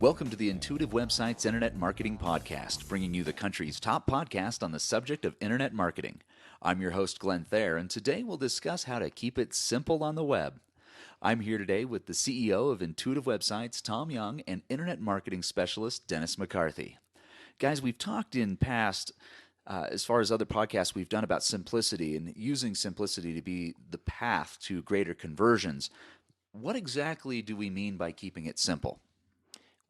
Welcome to the Intuitive Websites Internet Marketing Podcast, bringing you the country's top podcast on the subject of internet marketing. I'm your host, Glenn Thayer, and today we'll discuss how to keep it simple on the web. I'm here today with the CEO of Intuitive Websites, Tom Young, and Internet Marketing Specialist, Dennis McCarthy. Guys, we've talked in past, as far as other podcasts we've done about simplicity and using simplicity to be the path to greater conversions. What exactly do we mean by keeping it simple?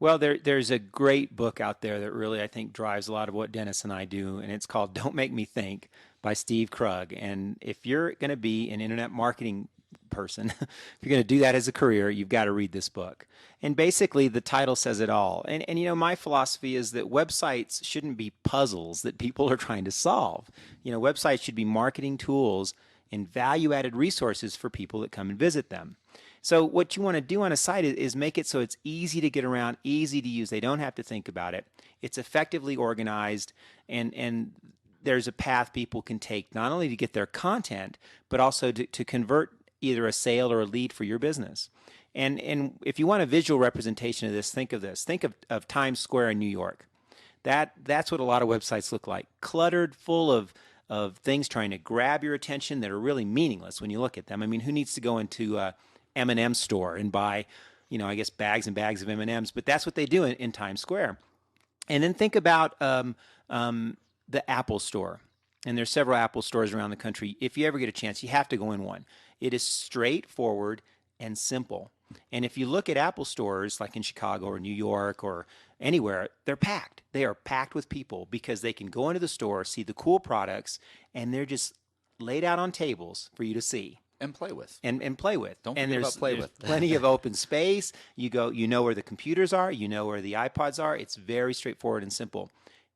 Well, there's a great book out there that really, I think, drives a lot of what Dennis and I do, and it's called Don't Make Me Think by Steve Krug. And if you're going to be an internet marketing person, if you're going to do that as a career, you've got to read this book. And basically, the title says it all. And you know, my philosophy is that websites shouldn't be puzzles that people are trying to solve. You know, websites should be marketing tools and value-added resources for people that come and visit them. So what you want to do on a site is make it so it's easy to get around, easy to use. They don't have to think about it. It's effectively organized, and there's a path people can take not only to get their content, but also to convert either a sale or a lead for your business. And if you want a visual representation of this, think of this. Think of Times Square in New York. That's what a lot of websites look like, cluttered, full of things trying to grab your attention that are really meaningless when you look at them. I mean, who needs to go into M&M store and buy, I guess bags and bags of M&Ms, but that's what they do in Times Square. And then think about the Apple store. And there's several Apple stores around the country. If you ever get a chance, you have to go in one. It is straightforward and simple. And if you look at Apple stores like in Chicago or New York or anywhere, they're packed. They are packed with people because they can go into the store, see the cool products, and they're just laid out on tables for you to see. And play with. And play with. Don't forget about play with. Plenty of open space. You know where the computers are. You know where the iPods are. It's very straightforward and simple.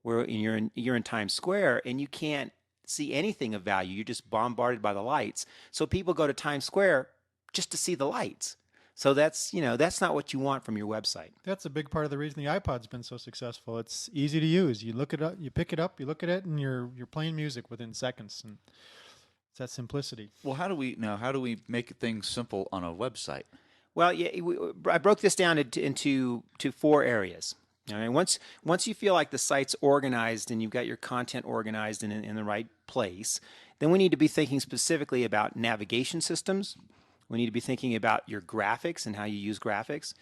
Where you're in Times Square and you can't see anything of value. You're just bombarded by the lights. So people go to Times Square just to see the lights. So that's not what you want from your website. That's a big part of the reason the iPod's been so successful. It's easy to use. You look it up, you pick it up, you look at it, and you're playing music within seconds. And it's that simplicity. Well, how do we make things simple on a website? Well, yeah, I broke this down into four areas. All right, once you feel like the site's organized and you've got your content organized in the right place, then we need to be thinking specifically about navigation systems. We need to be thinking about your graphics and how you use graphics,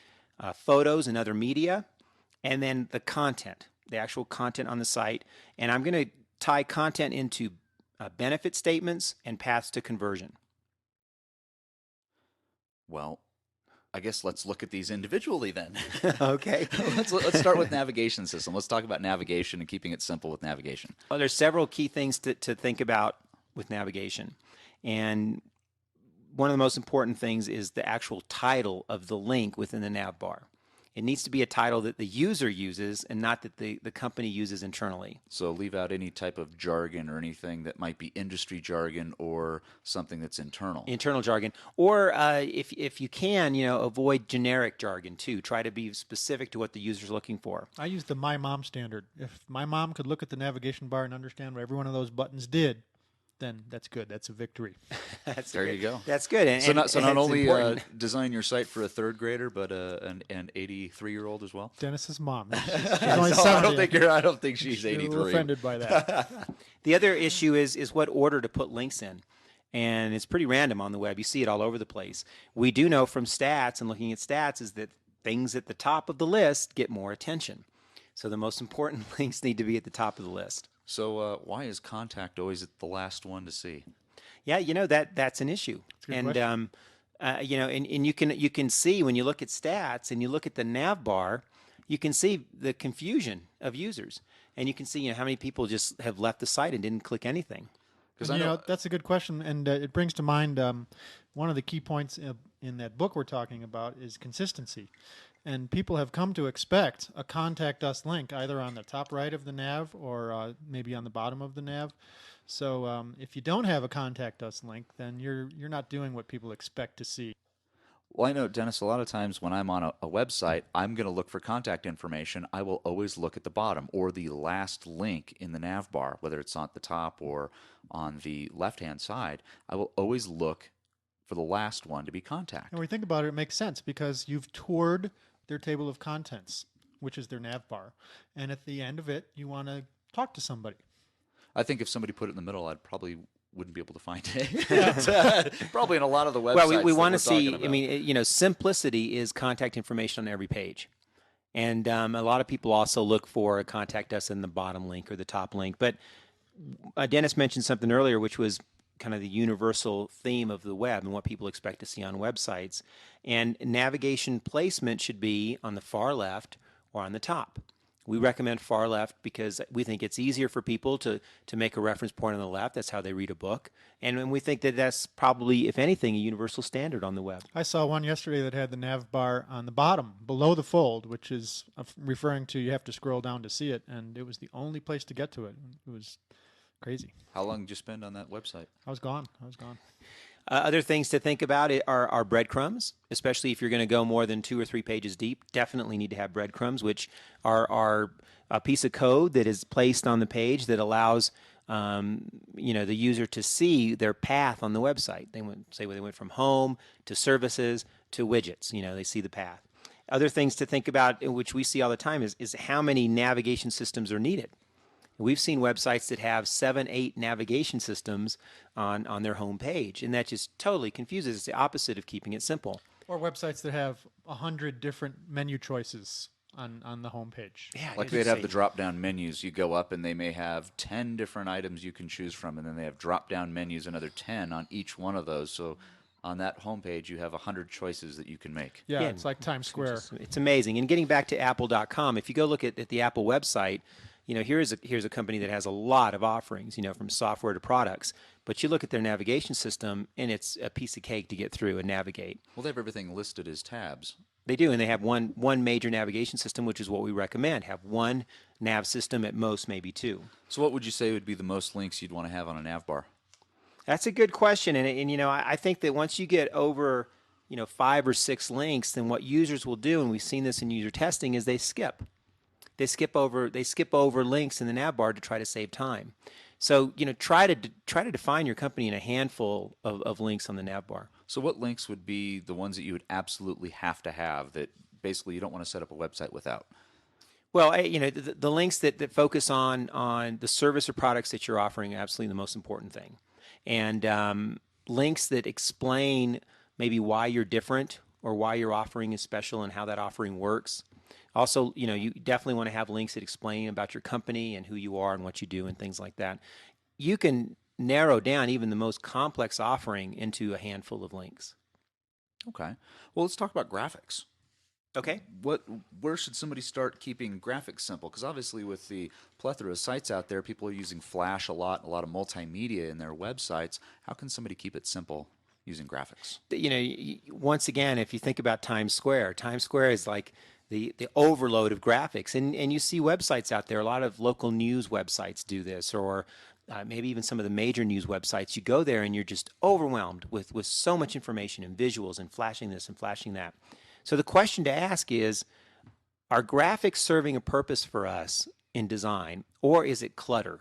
photos and other media, and then the content, the actual content on the site. And I'm going to tie content into benefit statements and paths to conversion. Well, I guess let's look at these individually then. Okay. Let's start with navigation system. Let's talk about navigation and keeping it simple with navigation. Well, there's several key things to think about with navigation. And one of the most important things is the actual title of the link within the nav bar. It needs to be a title that the user uses and not that the company uses internally. So leave out any type of jargon or anything that might be industry jargon or something that's internal. Internal jargon. Or if you can, avoid generic jargon too. Try to be specific to what the user's looking for. I use the My Mom standard. If my mom could look at the navigation bar and understand what every one of those buttons did, then that's good. That's a victory. There you go. That's good. And not only design your site for a third grader, but an 83-year-old as well. Dennis's mom. She's only 70. I don't think she's 83. A little offended by that. The other issue is what order to put links in. And it's pretty random on the web. You see it all over the place. We do know from stats and looking at stats is that things at the top of the list get more attention. So the most important links need to be at the top of the list. So why is contact always at the last one to see? Yeah, that's an issue. And and you can see when you look at stats and you look at the nav bar, you can see the confusion of users, and you can see how many people just have left the site and didn't click anything. Because that's a good question, and it brings to mind one of the key points in that book we're talking about is consistency. And people have come to expect a contact us link either on the top right of the nav or maybe on the bottom of the nav. So if you don't have a contact us link, then you're not doing what people expect to see. Well, I know, Dennis, a lot of times when I'm on a website, I'm going to look for contact information. I will always look at the bottom or the last link in the nav bar, whether it's on the top or on the left-hand side. I will always look for the last one to be contact. And when we think about it, it makes sense because you've toured their table of contents. which is their nav bar. And at the end of it, you want to talk to somebody. I think if somebody put it in the middle, I'd probably wouldn't be able to find it. Probably in a lot of the websites. Well, we want to that we're see. talking about. I mean, simplicity is contact information on every page, and a lot of people also look for a contact us in the bottom link or the top link. But Dennis mentioned something earlier, which was kind of the universal theme of the web and what people expect to see on websites. And navigation placement should be on the far left or on the top. We recommend far left because we think it's easier for people to make a reference point on the left. That's how they read a book. And we think that that's probably, if anything, a universal standard on the web. I saw one yesterday that had the nav bar on the bottom, below the fold, which is referring to you have to scroll down to see it, and it was the only place to get to it. It was crazy. How long did you spend on that website? I was gone. Other things to think about are breadcrumbs, especially if you're going to go more than 2 or 3 pages deep. Definitely need to have breadcrumbs, which are a piece of code that is placed on the page that allows the user to see their path on the website. They went from home to services to widgets. They see the path. Other things to think about, which we see all the time, is how many navigation systems are needed. We've seen websites that have 7, 8 navigation systems on their home page, and that just totally confuses. It's the opposite of keeping it simple. Or websites that have 100 different menu choices on the home page. Yeah, Like they'd have the drop-down menus. You go up and they may have 10 different items you can choose from, and then they have drop-down menus, another 10 on each one of those. So on that homepage, you have 100 choices that you can make. Yeah, it's like Times Square. It's amazing. And getting back to Apple.com, if you go look at the Apple website, here's a company that has a lot of offerings, from software to products. But you look at their navigation system, and it's a piece of cake to get through and navigate. Well, they have everything listed as tabs. They do, and they have one major navigation system, which is what we recommend. Have one nav system, at most maybe 2. So what would you say would be the most links you'd want to have on a nav bar? That's a good question, and I think that once you get over 5 or 6 links, then what users will do, and we've seen this in user testing, is they skip. They skip over links in the nav bar to try to save time. So try to define your company in a handful of links on the nav bar. So what links would be the ones that you would absolutely have to have that basically you don't want to set up a website without? Well, the links that focus on the service or products that you're offering are absolutely the most important thing. And links that explain maybe why you're different or why your offering is special and how that offering works. Also, you definitely want to have links that explain about your company and who you are and what you do and things like that. You can narrow down even the most complex offering into a handful of links. Okay. Well, let's talk about graphics. Okay. Where should somebody start keeping graphics simple? Because obviously with the plethora of sites out there, people are using Flash a lot of multimedia in their websites. How can somebody keep it simple using graphics? Once again, if you think about Times Square is like the overload of graphics. And you see websites out there, a lot of local news websites do this, or maybe even some of the major news websites. You go there and you're just overwhelmed with so much information and visuals and flashing this and flashing that. So the question to ask is, are graphics serving a purpose for us in design, or is it clutter?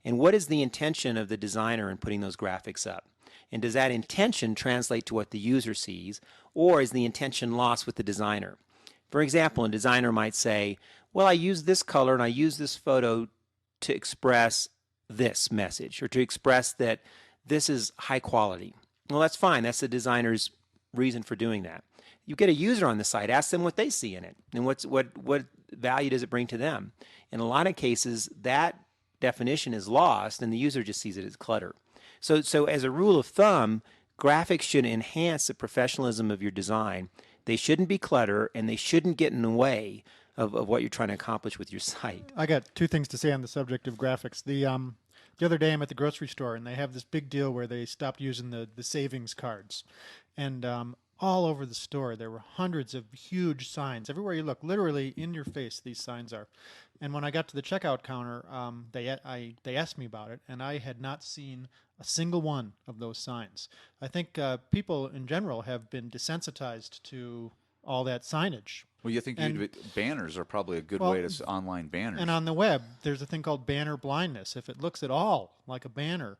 And what is the intention of the designer in putting those graphics up? And does that intention translate to what the user sees, or is the intention lost with the designer? For example, a designer might say, well, I use this color and I use this photo to express this message or to express that this is high quality. Well, that's fine. That's the designer's reason for doing that. You get a user on the site, ask them what they see in it and what value does it bring to them. In a lot of cases, that definition is lost and the user just sees it as clutter. So as a rule of thumb, graphics should enhance the professionalism of your design. They shouldn't be clutter, and they shouldn't get in the way of what you're trying to accomplish with your site. I got 2 things to say on the subject of graphics. The other day I'm at the grocery store, and they have this big deal where they stopped using the savings cards. And all over the store, there were hundreds of huge signs. Everywhere you look, literally in your face, these signs are. And when I got to the checkout counter, they asked me about it, and I had not seen a single one of those signs. I think people in general have been desensitized to all that signage. Well, you think And banners are probably a good well, way to online banners. and on the web, there's a thing called banner blindness. If it looks at all like a banner,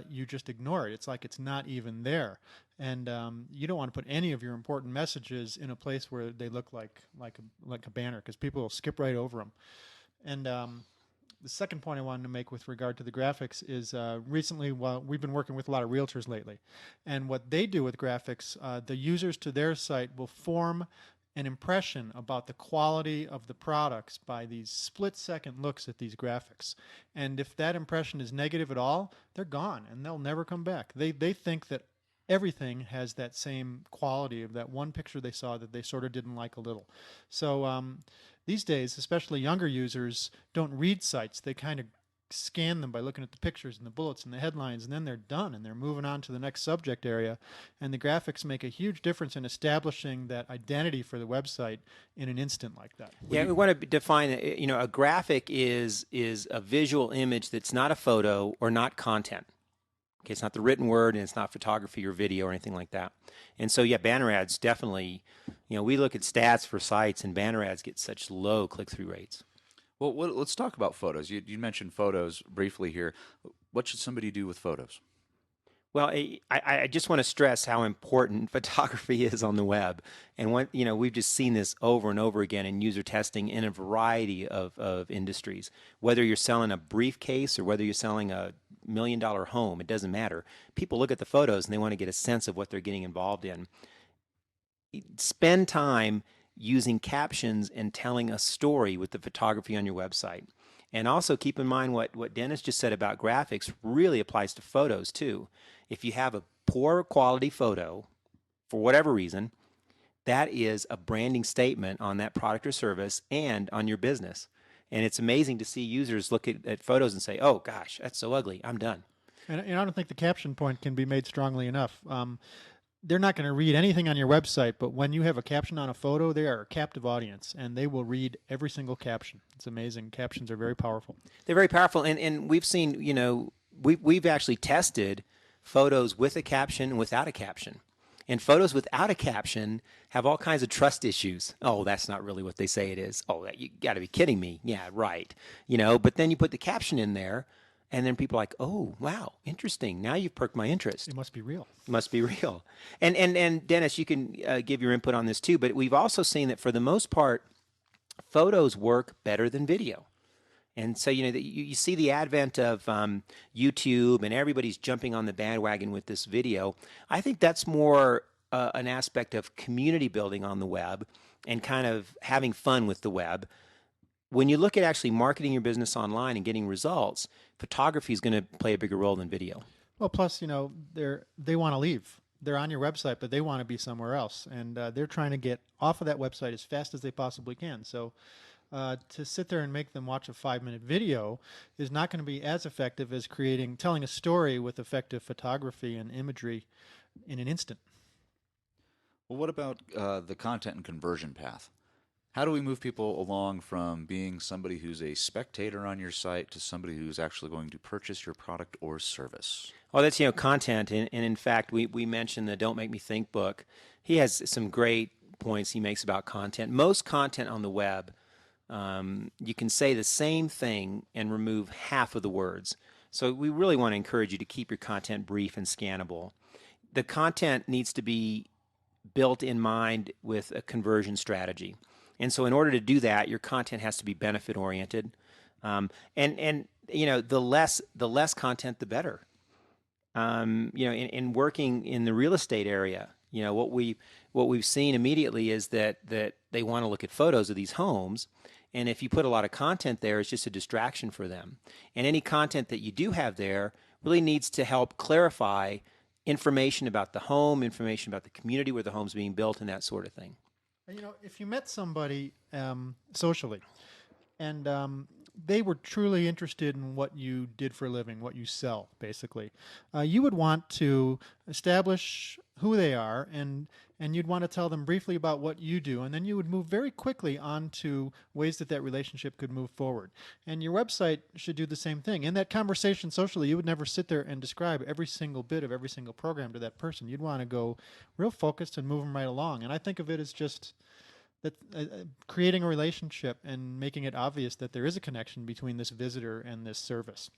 you just ignore it. It's like it's not even there. And you don't want to put any of your important messages in a place where they look like a banner, because people will skip right over them. And the second point I wanted to make with regard to the graphics is recently, we've been working with a lot of realtors lately, and what they do with graphics, the users to their site will form an impression about the quality of the products by these split-second looks at these graphics. And if that impression is negative at all, they're gone and they'll never come back. They think that everything has that same quality of that one picture they saw that they sort of didn't like a little. So these days, especially younger users, don't read sites. They kind of scan them by looking at the pictures and the bullets and the headlines, and then they're done and they're moving on to the next subject area. And the graphics make a huge difference in establishing that identity for the website in an instant like that. Yeah, we want to define it. You know, a graphic is a visual image that's not a photo or not content. Okay, it's not the written word, and it's not photography or video or anything like that. And so, yeah, banner ads definitely, you know, we look at stats for sites, and banner ads get such low click-through rates. Well, let's talk about photos. You mentioned photos briefly here. What should somebody do with photos? Well, I just want to stress how important photography is on the web. And we've just seen this over and over again in user testing in a variety of industries. Whether you're selling a briefcase or whether you're selling a $1 million home, it doesn't matter. People look at the photos and they want to get a sense of what they're getting involved in. Spend time using captions and telling a story with the photography on your website. And also keep in mind what Dennis just said about graphics really applies to photos too. If you have a poor quality photo, for whatever reason, that is a branding statement on that product or service and on your business. And it's amazing to see users look at photos and say, oh gosh, that's so ugly, I'm done. And I don't think the caption point can be made strongly enough. They're not going to read anything on your website, but when you have a caption on a photo, they are a captive audience, and they will read every single caption. It's amazing. Captions are very powerful. They're very powerful, and we've seen, you know, we've actually tested photos with a caption and without a caption. And photos without a caption have all kinds of trust issues. Oh, that's not really what they say it is. Oh, you got to be kidding me. Yeah, right. You know, but then you put the caption in there, and then people are like, oh, wow, interesting. Now you've perked my interest. It must be real. It must be real. And Dennis, you can give your input on this too, but we've also seen that for the most part, photos work better than video. And so, you know, you see the advent of YouTube, and everybody's jumping on the bandwagon with this video. I think that's more an aspect of community building on the web and kind of having fun with the web. When you look at actually marketing your business online and getting results, photography is going to play a bigger role than video. Well, plus, you know, they want to leave. They're on your website, but they want to be somewhere else, and they're trying to get off of that website as fast as they possibly can. So to sit there and make them watch a 5-minute video is not going to be as effective as telling a story with effective photography and imagery in an instant. Well, what about the content and conversion path? How do we move people along from being somebody who's a spectator on your site to somebody who's actually going to purchase your product or service? Well, that's, you know, content. And in fact, we mentioned the Don't Make Me Think book. He has some great points he makes about content. Most content on the web, you can say the same thing and remove half of the words. So we really want to encourage you to keep your content brief and scannable. The content needs to be built in mind with a conversion strategy. And so in order to do that, your content has to be benefit oriented. And you know, the less content, the better. You know, in working in the real estate area, you know, what we've seen immediately is that they want to look at photos of these homes, and if you put a lot of content there, it's just a distraction for them. And any content that you do have there really needs to help clarify information about the home, information about the community where the home's being built, and that sort of thing. You know, if you met somebody socially, and they were truly interested in what you did for a living, what you sell, basically, you would want to establish who they are, and you'd want to tell them briefly about what you do, and then you would move very quickly on to ways that relationship could move forward. And your website should do the same thing. In that conversation socially, you would never sit there and describe every single bit of every single program to that person. You'd want to go real focused and move them right along. And I think of it as just that creating a relationship and making it obvious that there is a connection between this visitor and this service.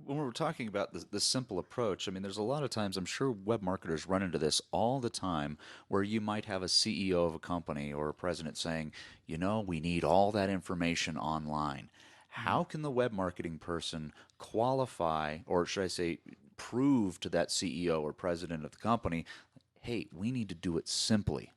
When we're talking about the simple approach, I mean, there's a lot of times, I'm sure web marketers run into this all the time, where you might have a CEO of a company or a president saying, we need all that information online. How can the web marketing person qualify, or should I say, prove to that CEO or president of the company, hey, we need to do it simply?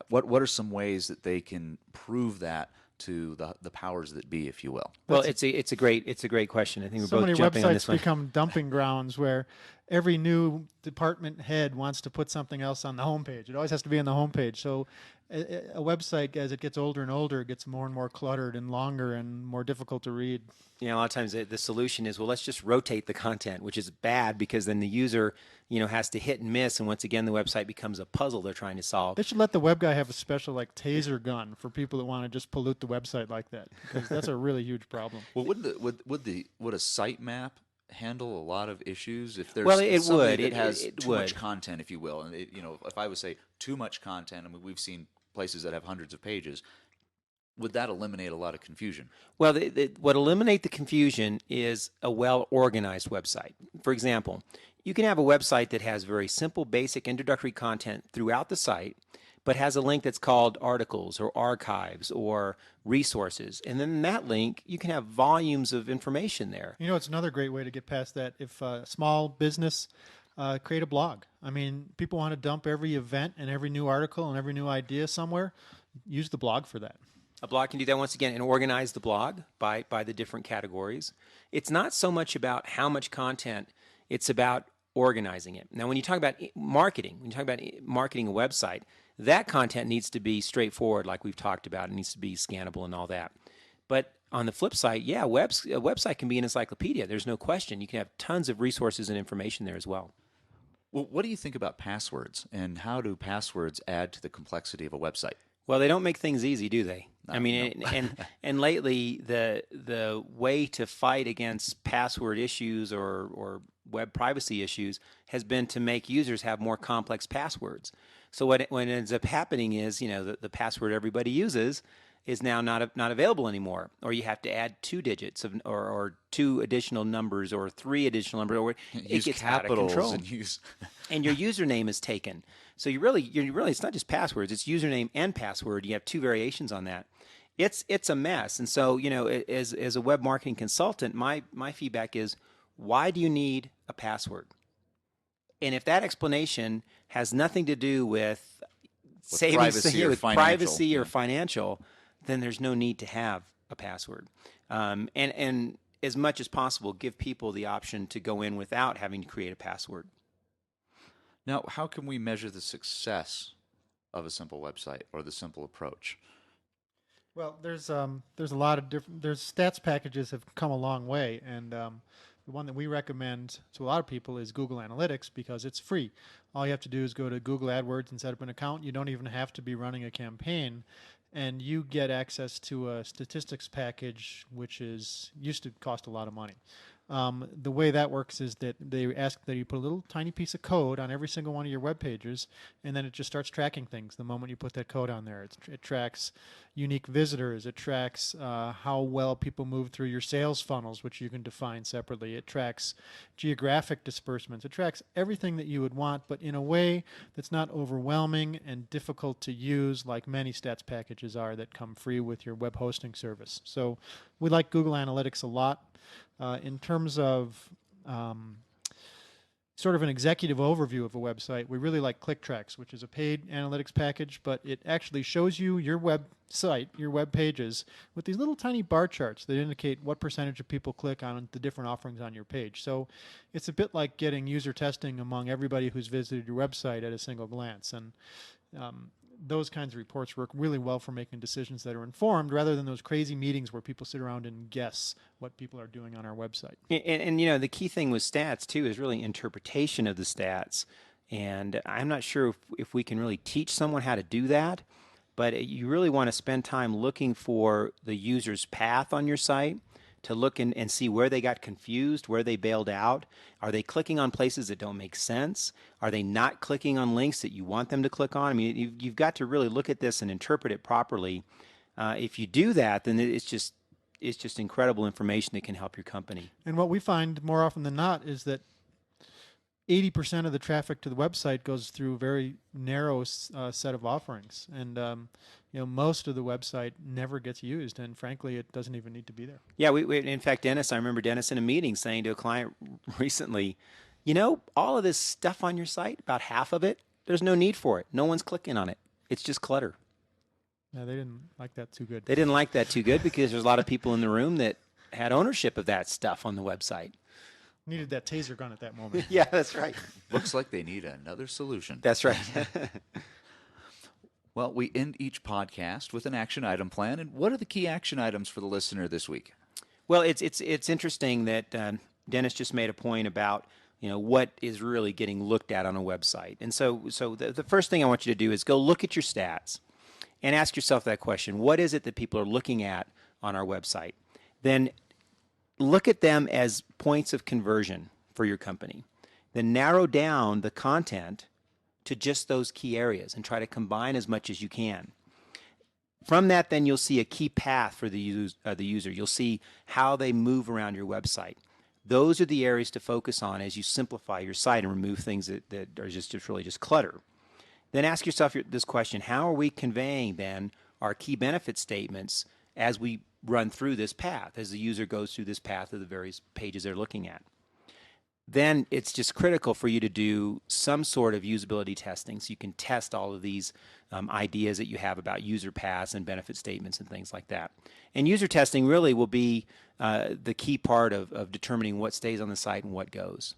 What are some ways that they can prove that to the powers that be, if you will? Well, it's a great question. I think we're So both many jumping on websites this one. become dumping grounds where every new department head wants to put something else on the homepage. It always has to be on the homepage. So a website, as it gets older and older, gets more and more cluttered and longer and more difficult to read. A lot of times the solution is, well, let's just rotate the content, which is bad because then the user, has to hit and miss, and once again the website becomes a puzzle they're trying to solve. They should let the web guy have a special taser gun for people that want to just pollute the website like that, because that's a really huge problem. Well, would a sitemap handle a lot of issues if there's it somebody would. that has It too would. much content, if you will, and if I would say too much content, I mean, we've seen places that have hundreds of pages. Would that eliminate a lot of confusion? Well, what eliminate the confusion is a well-organized website. For example, you can have a website that has very simple, basic, introductory content throughout the site, but has a link that's called articles or archives or resources. And then in that link, you can have volumes of information there. It's another great way to get past that. If a small business, create a blog. I mean, people want to dump every event and every new article and every new idea somewhere. Use the blog for that. A blog can do that once again and organize the blog by the different categories. It's not so much about how much content, it's about organizing it. Now, when you talk about marketing, a website, that content needs to be straightforward, like we've talked about. It needs to be scannable and all that. But on the flip side, a website can be an encyclopedia. There's no question. You can have tons of resources and information there as well. Well, what do you think about passwords, and how do passwords add to the complexity of a website? Well, they don't make things easy, do they? No, I mean, no. and lately the way to fight against password issues or web privacy issues has been to make users have more complex passwords. So what ends up happening is, the password everybody uses is now not available anymore, or you have to add 2 digits or 2 additional numbers or 3 additional numbers, or it gets out of control. And your username is taken. So you're really it's not just passwords, it's username and password. You have 2 variations on that. It's a mess. And so, as a web marketing consultant, my feedback is, why do you need a password? And if that explanation has nothing to do with saving privacy or financial, then there's no need to have a password. And as much as possible, give people the option to go in without having to create a password. Now, how can we measure the success of a simple website or the simple approach? Well, there's a lot of different. There's stats packages have come a long way, and the one that we recommend to a lot of people is Google Analytics, because it's free. All you have to do is go to Google AdWords and set up an account. You don't even have to be running a campaign, and you get access to a statistics package, which used to cost a lot of money. The way that works is that they ask that you put a little tiny piece of code on every single one of your web pages, and then it just starts tracking things the moment you put that code on there. It tracks unique visitors. It tracks how well people move through your sales funnels, which you can define separately. It tracks geographic disbursements. It tracks everything that you would want, but in a way that's not overwhelming and difficult to use like many stats packages are that come free with your web hosting service. So we like Google Analytics a lot. In terms of sort of an executive overview of a website, we really like ClickTracks, which is a paid analytics package, but it actually shows you your website, your web pages, with these little tiny bar charts that indicate what percentage of people click on the different offerings on your page. So it's a bit like getting user testing among everybody who's visited your website at a single glance. And those kinds of reports work really well for making decisions that are informed, rather than those crazy meetings where people sit around and guess what people are doing on our website. And the key thing with stats too is really interpretation of the stats. And I'm not sure if we can really teach someone how to do that, but you really want to spend time looking for the user's path on your site to look and see where they got confused, where they bailed out. Are they clicking on places that don't make sense? Are they not clicking on links that you want them to click on? I mean, you've got to really look at this and interpret it properly. If you do that, then it's just incredible information that can help your company. And what we find more often than not is that 80% of the traffic to the website goes through a very narrow set of offerings, and most of the website never gets used, and frankly, it doesn't even need to be there. Yeah, we in fact, Dennis, I remember Dennis in a meeting saying to a client recently, all of this stuff on your site, about half of it, there's no need for it. No one's clicking on it. It's just clutter. Yeah, they didn't like that too good. They didn't like that too good because there's a lot of people in the room that had ownership of that stuff on the website. Needed that taser gun at that moment. Yeah, that's right. Looks like they need another solution. That's right. Well, we end each podcast with an action item plan. And what are the key action items for the listener this week? Well, it's interesting that Dennis just made a point about what is really getting looked at on a website. And so the first thing I want you to do is go look at your stats and ask yourself that question. What is it that people are looking at on our website? Then look at them as points of conversion for your company. Then narrow down the content to just those key areas and try to combine as much as you can. From that, then you'll see a key path for the user. You'll see how they move around your website. Those are the areas to focus on as you simplify your site and remove things that are just really just clutter. Then ask yourself this question: how are we conveying then our key benefit statements as we run through this path, as the user goes through this path of the various pages they're looking at? Then it's just critical for you to do some sort of usability testing so you can test all of these ideas that you have about user paths and benefit statements and things like that. And user testing really will be the key part of determining what stays on the site and what goes.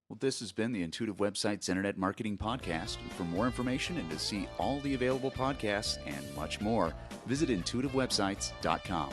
Well, this has been the Intuitive Websites Internet Marketing Podcast. For more information and to see all the available podcasts and much more, visit intuitivewebsites.com.